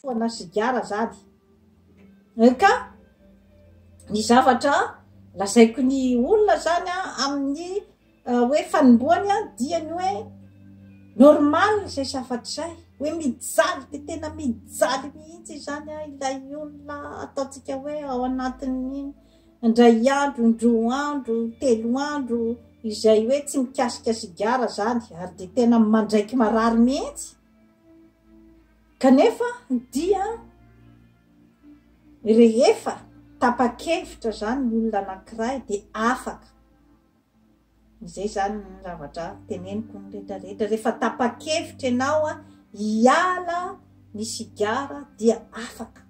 foana sigara zany ka ny zavatra lazaiko ny olona zany amin'ny hoe fanomboany dia ny hoe normal zay zavatra zay hoe mijaly de tena mijaly mihitsy zany ilay olona ataontsika hoe ao anatin'ny indray andro, indroa andro, telo andro izay hoe tsy mikasika sigara zany ary de tena mandraiky marary mihitsy kanefa dia rehefa tapa-kevitra zany ny olona anankiray de afaka izay zany ny zavatra teneniko ny rehetrarehetra rehefa tapa-kevitra ianao hiala ny sigara dia afaka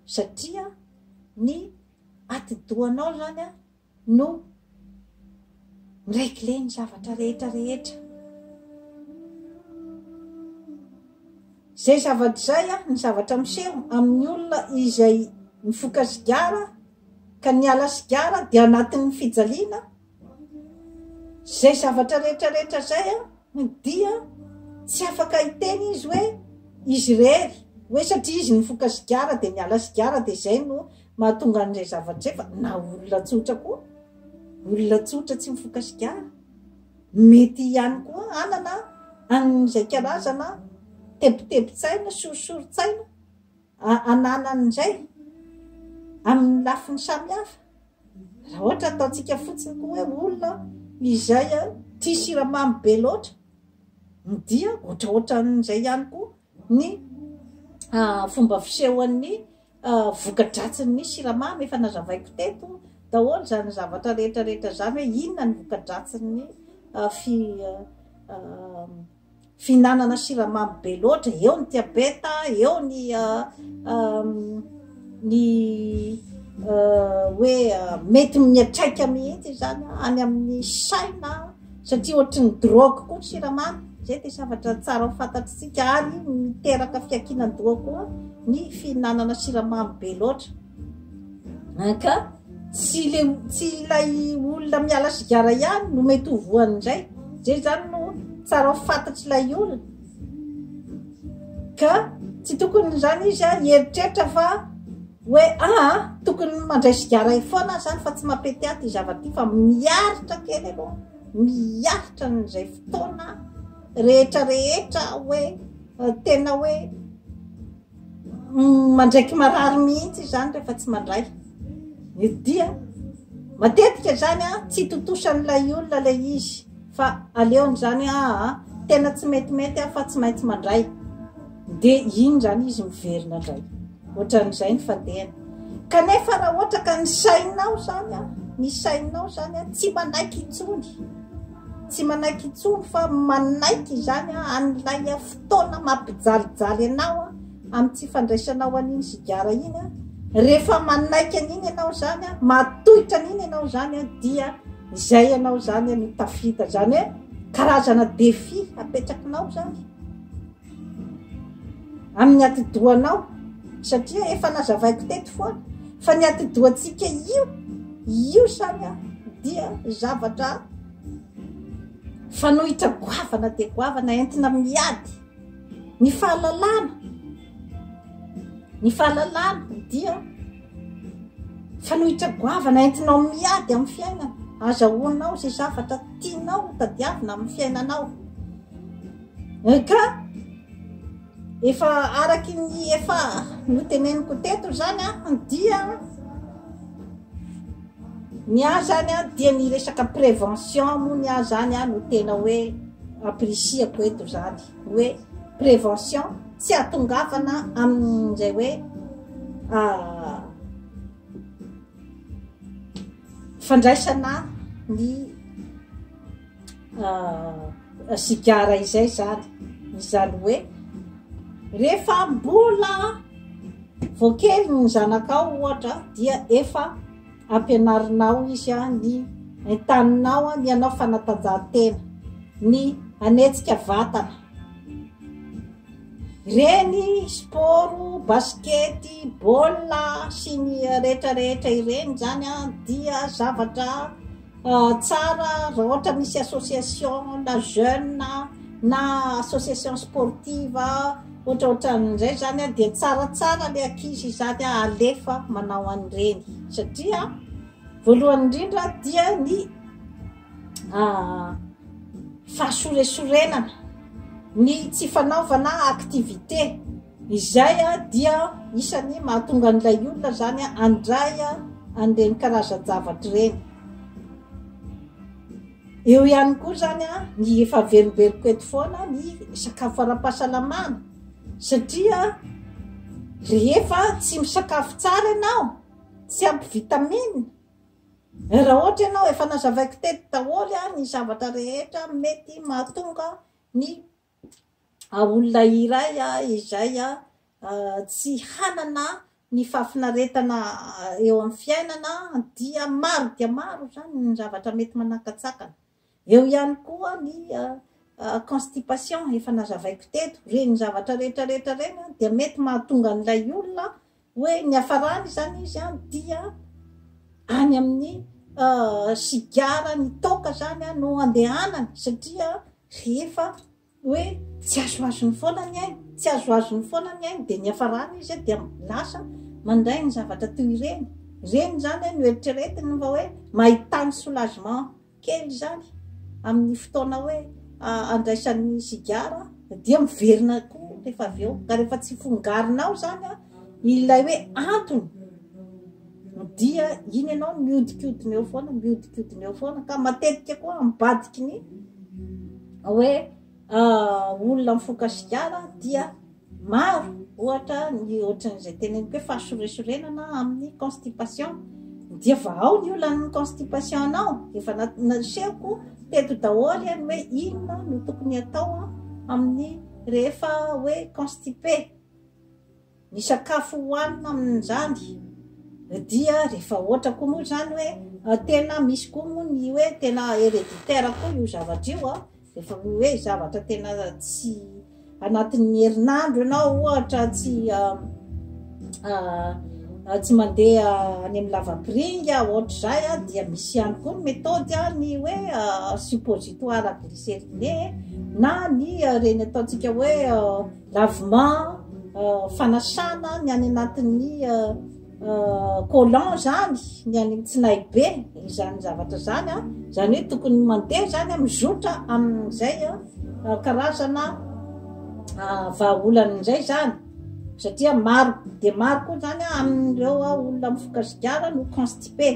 satria ny atidohanao zany no miraikile ny zavatra rehetrarehetra zay zavatra zay ny zavatra miseho amin'ny olona izay mifoka sigara ka niala sigara dia anatin'ny fijaliana zay zavatra rehetrarehetra zay dia tsy afaka hiteny izy hoe izy rery hoe satria izy nifoka sigara de niala sigara de zay no mahatonga an'izay zavatra zay fa na olona tsotra koa olona tsotra tsy mifoka sigara mety ihany koa anana an'izay karazana tebotebo-tsaina sorosoron-tsaina ananan'izay amin'ny lafiny samihafa raha ohatra ataontsika fotsiny koa hoe olona izay tia siramamy be loatra dia ohatraohatran'izay ihany koa ny fomba fisehoan'ny voka-dratsin'ny siramamy efa nazavaiko teto daholo zany zavatra rehetrarehetra zany hoe inona ny voka-dratsin'ny fihinanana siramamy be loatra eo ny diabeta eo ny hoe mety miatraika mihitsy zany any amin'ny saina satria ohatry ny drogue koa ny siramamy zay de zavatra tsara ho fantatritsika ary miteraka fiakinan-doha koa ny fihinanana siramamy be loatra ka tsy ilay olona miala sigara ihany no mety ho voan'izay zay zany no tsara ho fantatry ilay olona ka tsy tokony zany izy hieritreritra fa hoe tokony mandray sigara foana zany fa tsy mampety aty zavatra ty fa miaritra kely aloha miaritra n'izay fotoana rehetrarehetra hoe tena hoe mandraiky marary mihitsy zany rehefa tsy mandray dia matetika zany tsy totosan'ilay olona lay izy fa aleony zany tena tsy metimety fa tsy maintsy mandray de iny zany izy miverina ndray ohatran'izay ny fandehany kanefa raha ohatra ka ny sainao zany tsy manaiky intsony tsy manaiky intsony fa manaiky zany an'ilay fotoana mampijalijaly anao amin'ny tsy fandraisanao an'iny sigara iny rehefa manaiky an'iny ianao zany matohitra an'iny ianao zany dia izay ianao zany no tafita zany hoe karazana défi apetrakinao zany amin'ny atidohanao satria efa nazavaiko teto foana fa ny atidohantsika io zany dia zavatra fanohitra goavana de goavana entina miady ny fahalalana dia fanohitra goavana entinao miady amin'ny fiainana azahoanao zay zavatra tianao tadiavina amin'ny fiainanao ka efa araky ny efa noteneniko teto zany dia ny zany dia ny resaka prévention moa ny zany no tena hoe aprisiako eto zany hoe prévention tsy atongavana amin'izay hoe fandraisana ny sigara izay zany izany hoe rehefa mbola voakely ny zanakao ohatra dia efa ampianarinao izy ny entaninao ny anao fanatanjahantena ny anetsika vatana reny sport baskety baolina sy ny rehetrarehetra ireny zany dia zavatra tsara raha ohatra misy association na jeune na association sportive ohatraohatran'izay zany a dia tsaratsara le ankizy zany a alefa manao an'ireny satria voalohany indrindra dia ny fahasoresorenana ny tsy fanaovana aktivité izay a dia isany mahatonga an'ilay olona zany a andray a an'ireny karazan-javatra ireny. Eo ihany koa zany a ny efa verimberiko eto foana ny sakafo ara-pahasalamana satria rehefa tsy misakafo tsara ianao tsy ampy vitamine raha ohatra ianao efa nazavaiko teto daholo a ny zavatra rehetra mety mahatonga ny olona iray a izay a tsy hanana ny fahafinaretana eo amin'ny fiainana dia maro zany ny zavatra mety manakatsakana. Eo ihany koa ny constipation efa nazavaiko teto reny zavatra rehetrarehetra reny dia mety mahatonga an'ilay olona hoe ny hafarany zany izy a dia any amin'ny sigara ny toka zany a no andehanany satria rehefa hoe tsy azoazony foana ny ainy tsy azoazony foana ny ainy dia ny hafarany izy dia lasa mandray ny zavatra toy ireny zany no eritreretiny mba hoe mahitany soulagement kely zany amin'ny fotoana hoe andraisan'ny sigara dia miverina koa rehefa avy eo ka rehefa tsy fongarinao zany a ilay hoe antony dia iny ianao miodikodiny eo foana ka matetika koa ambadiky ny hoe olona mifoka sigara dia maro ohatra ny ohatran'izay teneniko hoe fahasoresorenana amin'ny constipation dia va ao ny olan'ny constipation anao efa nasehoko teto daholo any hoe inona no tokony atao amin'ny rehefa hoe constipé ny sakafo hohanina amin'izany dia rehefa ohatra koa moa zany hoe tena misy koa moa ny hoe tena héréditaire koa io zavatra io rehefa hoe zavatra tena tsy anatin'ny herinandro ianao ohatra tsy mandeha any amin'ny lavapiringa ohatra zay dia misy ihany koa ny méthode ny hoe suppositoire glycériné na ny reny ataontsika hoe lavement fanasana ny any anatin'ny colon zany ny any tsinay be izany zavatra zany zany hoe tokony mandeha zany mizotra amin'izay karazana vahaolan'izay zany satria maro dia maro koa zany amin'ireo olona mifoka sigara no constipé.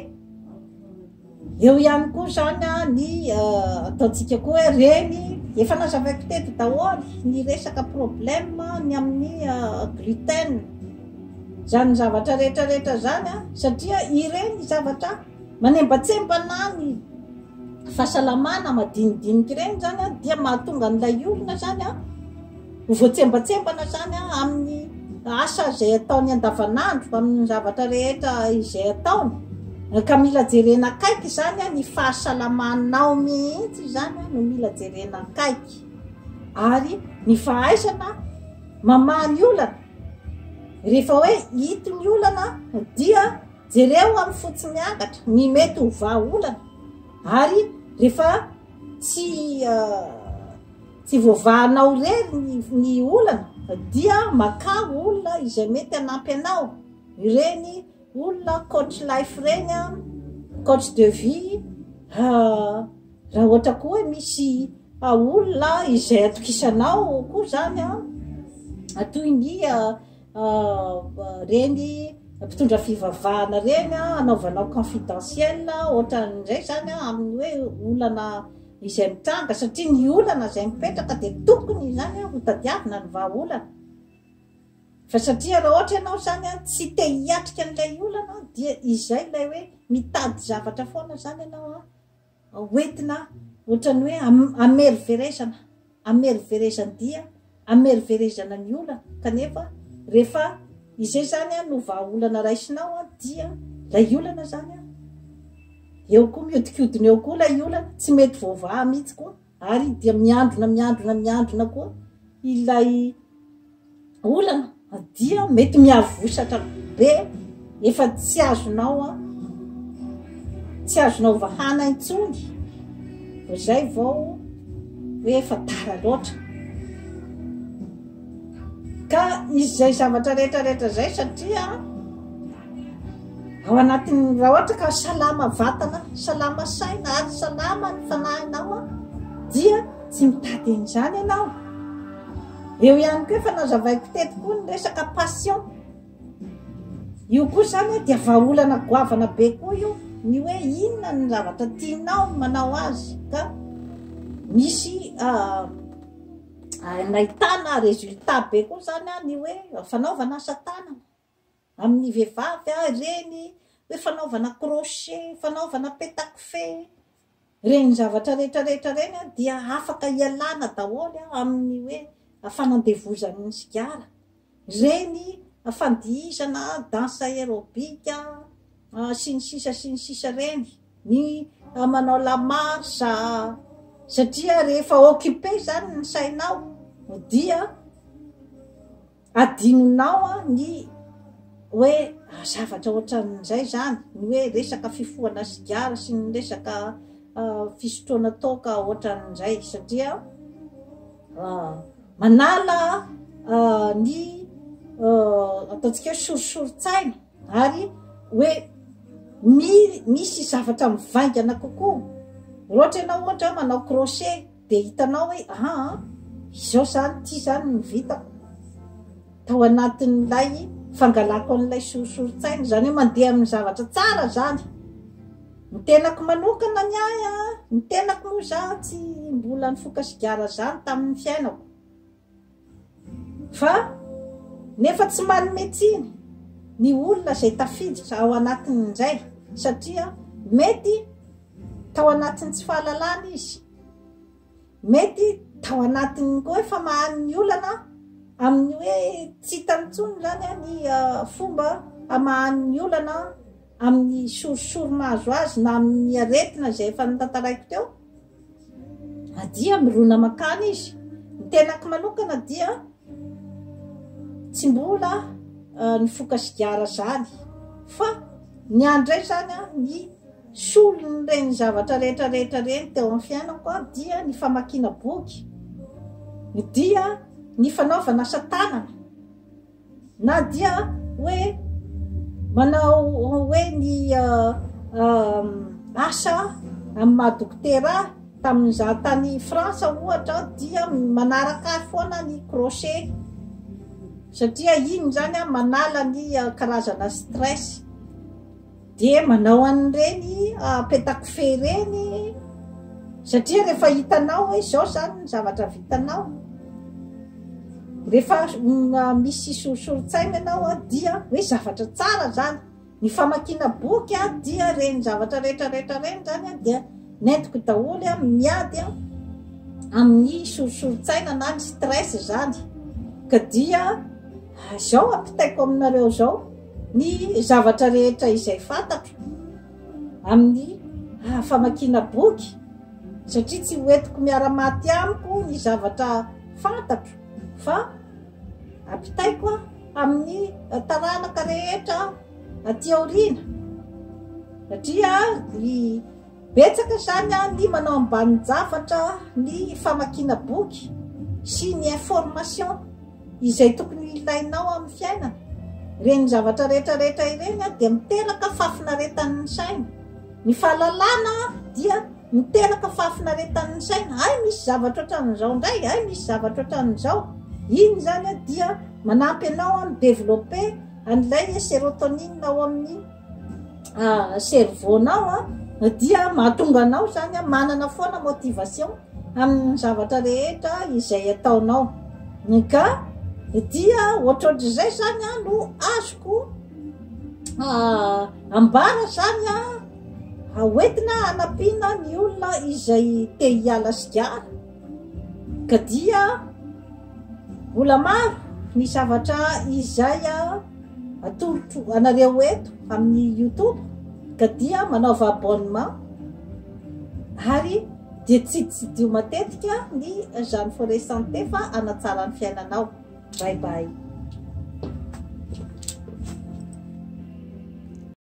Eo ihany koa zany ny ataontsika koa hoe reny efa nazavaiko teto daholo ny resaka problème ny amin'ny gluten zany zavatra rehetrarehetra zany satria ireny zavatra manembatsembana ny fahasalamana madinidinika ireny zany dia mahatonga an'ilay olona zany voatsembatsembana zany amin'ny asa zay ataony andavanandro amin'ny zavatra rehetra izay ataony ka mila jerena akaiky zany ny fahasalamanao mihitsy zany no mila jerena akaiky ary ny fahaizana mamany olana rehefa hoe hito ny olana dia jereo amin'ny fotsy miakatra ny mety ho vahaolana ary rehefa tsy voavahanao rery ny olana dia maka olona izay mety hanampy anao ireny olona coach life reny coach de vie raha ohatra koa hoe misy olona izay atokisanao koa zany toy ny reny mpitondra fivavahana reny anaovanao confidentiel ohatran'izay zany amin'ny hoe olana izay mitranga satria ny olana izay mipetraka dia tokony zany ho tadiavina ny vahaolana fa satria raha ohatra ianao zany tsy te hiatrika an'ilay olana dia izay ilay hoe mitady zavatra foana zany ianao hoentina ohatrany hoe ameriverezana dia ameriverezana ny olana kanefa rehefa izay zany no vahaolana raisinao dia lay olana zany eo koa miodikodiny eo koa lay olana tsy mety voavaha mihitsy koa ary dia miandrona koa ilay olana dia mety miavosatra be efa tsy azonao vahana intsony zay vao hoe efa tara loatra ka izy zay zavatra rehetrarehetra zay satria ao anatin'ny raha ohatra ka salama vatana, salama saina ary salama ny fanahinao dia tsy mitady an'izany ianao. Eo ihany koa efa nazavaiko teto koa ny resaka passion. Io koa zany dia vahaolana goavana be koa io, ny hoe inona ny zavatra tianao manao azy ka misy nahitana résultat be koa zany ny hoe fanaovana asa tanana amin'ny vehivavy reny hoe fanaovana crochet, fanaovana pétakofé, reny zavatra rehetrarehetra reny dia afaka ialana daholo amin'ny hoe fanandevozan'ny sigara, reny fandihizana danse aérobika sy ny sisa reny, ny manao la marche, satria rehefa occupé zany ny sainao dia adinonao ny hoe zavatra ohatran'izay zany, ny hoe resaka fifohana sigara sy ny resaka fisotroana toaka ohatran'izay, satria manala ny ataontsika hoe sorisoritsaina ary hoe misy zavatra mivaingana kokoa. Ohatra ianao ohatra manao crochet dia hitanao hoe izao zany ty zany ny vitako tao anatin'ilay fangalako an'ilay sorisoritsaina, zany hoe mandeha amin'ny zavatra tsara zany. Ny tenako manokana ny ahy ny tenako moa za tsy mbola nifoka sigara zany tamin'ny fiainako, fa nefa tsy manimetsiny ny olona zay tafiditra ao anatin'izay, satria mety tao anatin'ny tsy fahalalana izy, mety tao anatin'ny koa efa mahan'ny olana amin'ny hoe tsy hitanitsony zany ny fomba amahan'ny olana amin'ny sorisoro mahazo azy na amin'ny aretina zay efa nitantaraiko teo, dia mirona makany izy. Ny tenako manokana dia tsy mbola nifoka sigara zany, fa ny andray zany ny solony reny zavatra rehetrarehetra reny teo amin'ny fiainako dia ny famakiana boky, dia ny fanaovana asa tanana, na dia hoe manao hoe ny asa amin'ny mahadokotera tamin'iza tany Frantsa ohatra dia manaraka foana ny crochet, satria iny zany manala ny karazana stress. Dia manao an'ireny pétakofé reny, satria rehefa hitanao hoe izao zany ny zavatra vitanao, rehefa misy sorisoritsaina ianao dia hoe zavatra tsara zany. Ny famakiana boky dia reny zavatra rehetrarehetra reny zany dia nentiko daholo miady amin'ny sorisoritsaina na ny stress zany. Ka dia izao ampitaiko aminareo zao ny zavatra rehetra izay fantatro amin'ny famakiana boky, satria tsy hoentiko miara-maty amiko ny zavatra fantatro, fa ampitaiko amin'ny taranaka rehetra aty aoriana, satria ny betsaka zany ny manao ambanin-javatra ny famakiana boky sy ny information izay tokony ilainao amin'ny fiainana. Reny zavatra rehetrarehetra ireny dia miteraka fahafinaretan'ny saina. Ny fahalalana dia miteraka fahafinaretan'ny saina. Misy zavatra ohatran'izao ndray, misy zavatra ohatran'izao. Iny zany dia manampy anao amin'ny développer an'ilay sérotonine ao amin'ny cerveau-nao dia mahatonga anao zany manana foana motivation amin'ny zavatra rehetra izay ataonao. Ka dia ohatrohatr'izay zany no azoko ambara zany hoentina hanampiana ny olona izay te hiala sigara. Ka dia mbola maro ny zavatra izay atolotro anareo eto amin'ny YouTube, ka dia manaova abonnement ary dia tsidio matetika ny Jeanne Forêt Santé fa hanatsara ny fiainanao. Bye bye.